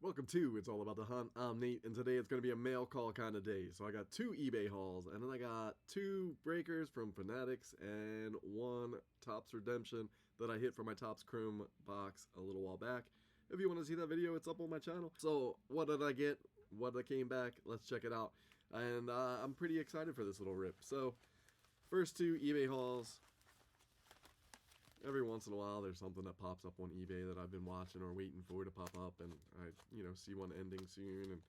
Welcome to It's All About the Hunt. I'm Nate, and today it's going to be a mail call kind of day. So I got 2 eBay hauls, and then I got 2 breakers from Fanatics, and 1 Topps Redemption that I hit for my Topps Chrome box a little while back. If you want to see that video, it's up on my channel. So what did I get? What came back? Let's check it out. And I'm pretty excited for this little rip. So first 2 eBay hauls. Every once in a while, there's something that pops up on eBay that I've been watching or waiting for to pop up, and I, see one ending soon and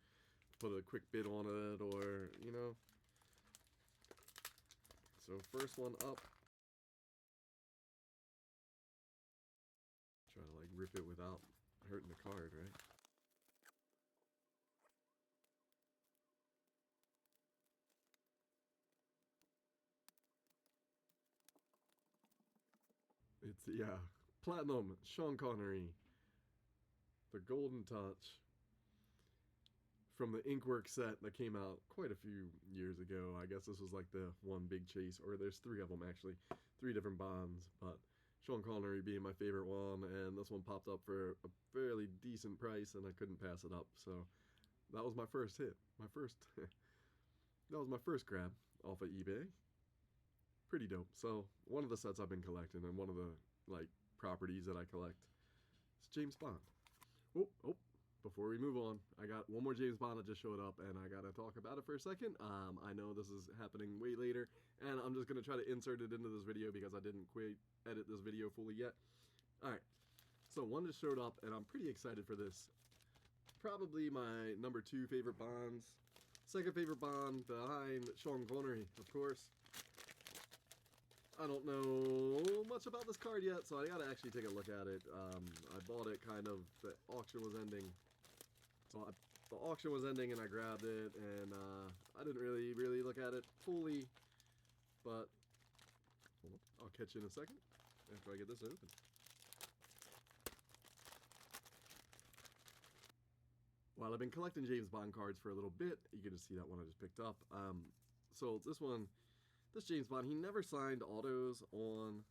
put a quick bid on it, or, So first one up. Try to, rip it without hurting the card, right? It's, yeah, Platinum, Sean Connery, the Golden Touch, from the Inkwork set that came out quite a few years ago. I guess this was like the one big chase, or there's 3 of them actually, 3 different bonds, but Sean Connery being my favorite one, and this one popped up for a fairly decent price, and I couldn't pass it up, so that was my first hit. That was my first grab off of eBay. Pretty dope. So one of the sets I've been collecting, and one of the properties that I collect, is James Bond. Oh, before we move on, I got one more James Bond that just showed up, and I gotta talk about it for a second. I know this is happening way later, and I'm just gonna try to insert it into this video because I didn't quite edit this video fully yet. Alright, so one just showed up, and I'm pretty excited for this. Probably my number 2 favorite Bonds. Second favorite Bond behind Sean Connery, of course. I don't know much about this card yet, so I gotta actually take a look at it. I bought it the auction was ending. So the auction was ending and I grabbed it, and I didn't really look at it fully, but I'll catch you in a second after I get this open. While I've been collecting James Bond cards for a little bit, you can just see that one I just picked up. So this James Bond, he never signed autos on,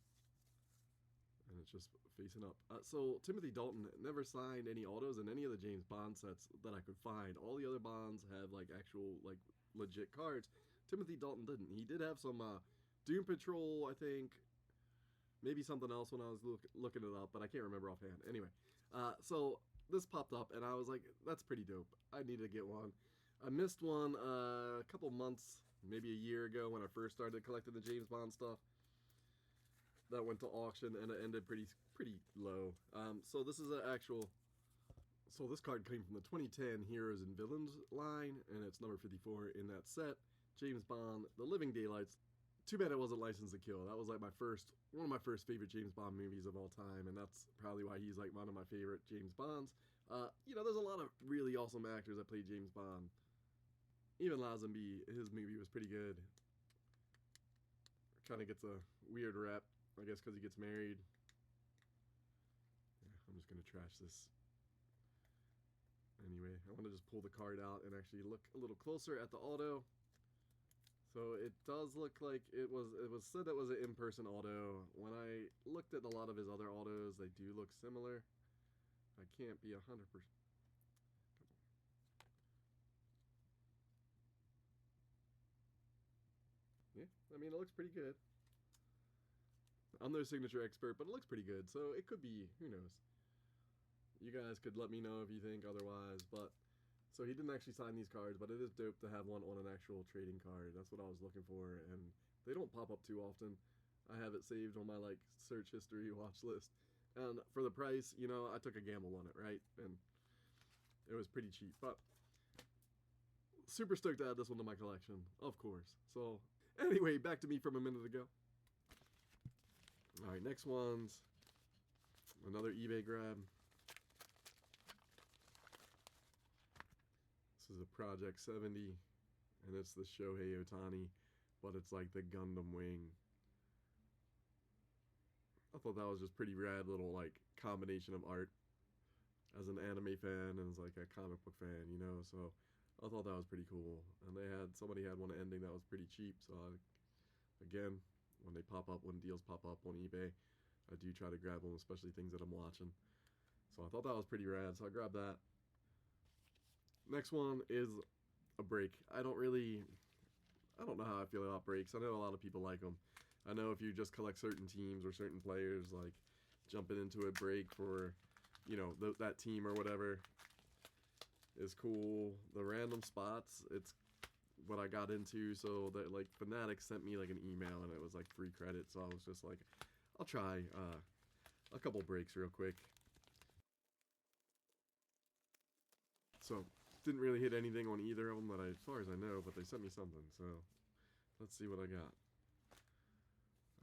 and it's just facing up. So Timothy Dalton never signed any autos in any of the James Bond sets that I could find. All the other Bonds have actual legit cards. Timothy Dalton didn't. He did have some Doom Patrol, I think, maybe something else when I was looking it up, but I can't remember offhand. Anyway, so this popped up, and I was like, that's pretty dope. I need to get one. I missed one a couple months, maybe a year ago, when I first started collecting the James Bond stuff. That went to auction, and it ended pretty low. So this is an actual... So this card came from the 2010 Heroes and Villains line, and it's number 54 in that set. James Bond, The Living Daylights. Too bad it wasn't License to Kill. That was one of my first favorite James Bond movies of all time, and that's probably why he's one of my favorite James Bonds. There's a lot of really awesome actors that play James Bond. Even Lazenby, his movie was pretty good. Kind of gets a weird rap, I guess, because he gets married. Yeah, I'm just going to trash this. Anyway, I want to just pull the card out and actually look a little closer at the auto. So it does look like it was said that was an in-person auto. When I looked at a lot of his other autos, they do look similar. I can't be 100%. Yeah, I mean, it looks pretty good. I'm no signature expert, but it looks pretty good, so it could be, who knows. You guys could let me know if you think otherwise, but... So he didn't actually sign these cards, but it is dope to have one on an actual trading card. That's what I was looking for, and they don't pop up too often. I have it saved on my, search history watch list. And for the price, I took a gamble on it, right? And it was pretty cheap, but... Super stoked to add this one to my collection, of course. So... Anyway, back to me from a minute ago. Alright, next one's another eBay grab. This is a Project 70, and it's the Shohei Ohtani, but it's like the Gundam wing. I thought that was just pretty rad little combination of art as an anime fan and as a comic book fan, so I thought that was pretty cool. And somebody had one ending that was pretty cheap, so again, when deals pop up on eBay, I do try to grab them, especially things that I'm watching. So I thought that was pretty rad, so I grabbed that. Next one is a break. I don't know how I feel about breaks. I know a lot of people like them. I know if you just collect certain teams or certain players, like jumping into a break for, that team or whatever is cool. The random spots, it's what I got into. So that like Fanatics sent me like an email and it was like free credit. So I was just like, I'll try a couple breaks real quick. So didn't really hit anything on either of them that as far as I know, but they sent me something. So let's see what I got.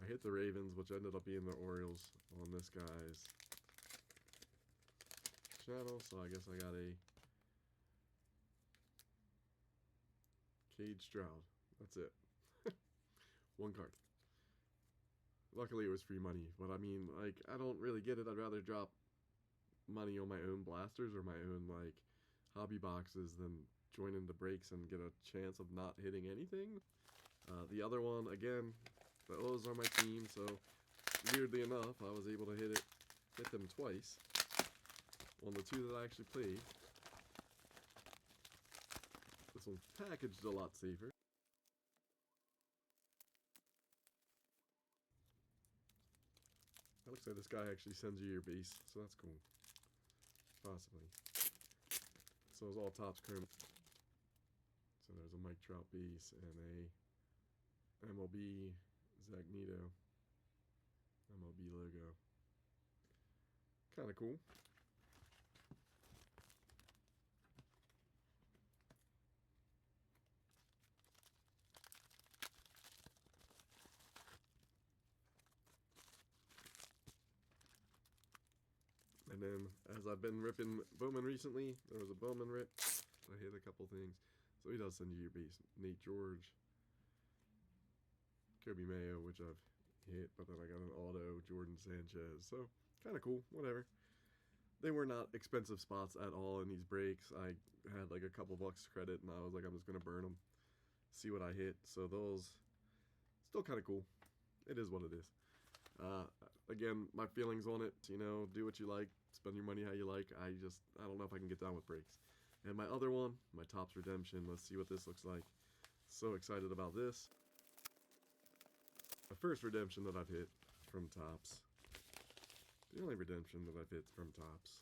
I hit the Ravens, which ended up being the Orioles on this guy's channel. So I guess I got a Cade Stroud. That's it. One card. Luckily, it was free money. But I mean, like, I don't really get it. I'd rather drop money on my own blasters or my own, like, hobby boxes than join into breaks and get a chance of not hitting anything. The other one, again, those are my team. So, weirdly enough, I was able to hit them twice on the two that I actually played. This one's packaged a lot safer. It looks like this guy actually sends you your base, so that's cool. Possibly. So it's all Topps Chrome. So there's a Mike Trout base and a MLB Zagnito MLB logo. Kind of cool. And then, as I've been ripping Bowman recently, there was a Bowman rip. I hit a couple things. So he does send you your base. Nate George, Kobe Mayo, which I've hit, but then I got an auto, Jordan Sanchez. So, kind of cool, whatever. They were not expensive spots at all in these breaks. I had like a couple bucks credit, and I was like, I'm just going to burn them, see what I hit. So those, still kind of cool. It is what it is. Again, my feelings on it, do what you like, spend your money how you like. I don't know if I can get down with breaks. And my other one, my Topps Redemption, let's see what this looks like. So excited about this. The first redemption that I've hit from Topps. The only redemption that I've hit from Topps.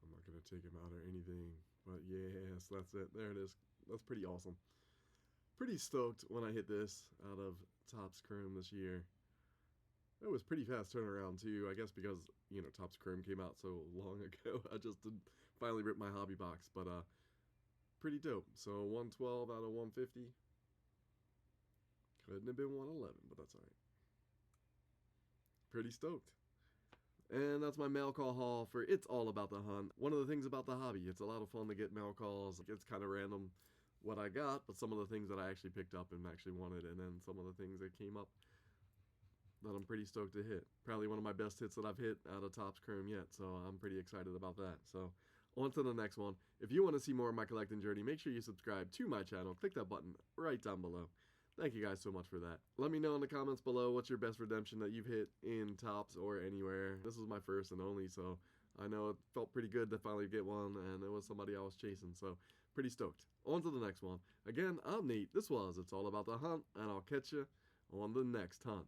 I'm not going to take him out or anything, but yes, that's it. There it is. That's pretty awesome. Pretty stoked when I hit this out of Topps Chrome this year. It was pretty fast turnaround too, I guess because, Topps Chrome came out so long ago. I just did finally rip my hobby box, but pretty dope. So 112 out of 150. Couldn't have been 111, but that's alright. Pretty stoked. And that's my mail call haul for It's All About the Hunt. One of the things about the hobby, it's a lot of fun to get mail calls. It's kind of random what I got, but some of the things that I actually picked up and actually wanted, and then some of the things that came up that I'm pretty stoked to hit. Probably one of my best hits that I've hit out of Topps Chrome yet, so I'm pretty excited about that. So on to the next one. If you want to see more of my collecting journey, make sure you subscribe to my channel. Click that button right down below. Thank you guys so much for that. Let me know in the comments below what's your best redemption that you've hit in Topps or anywhere. This was my first and only, so I know it felt pretty good to finally get one, and it was somebody I was chasing, so pretty stoked. On to the next one. Again, I'm Nate. This was It's All About the Hunt, and I'll catch you on the next hunt.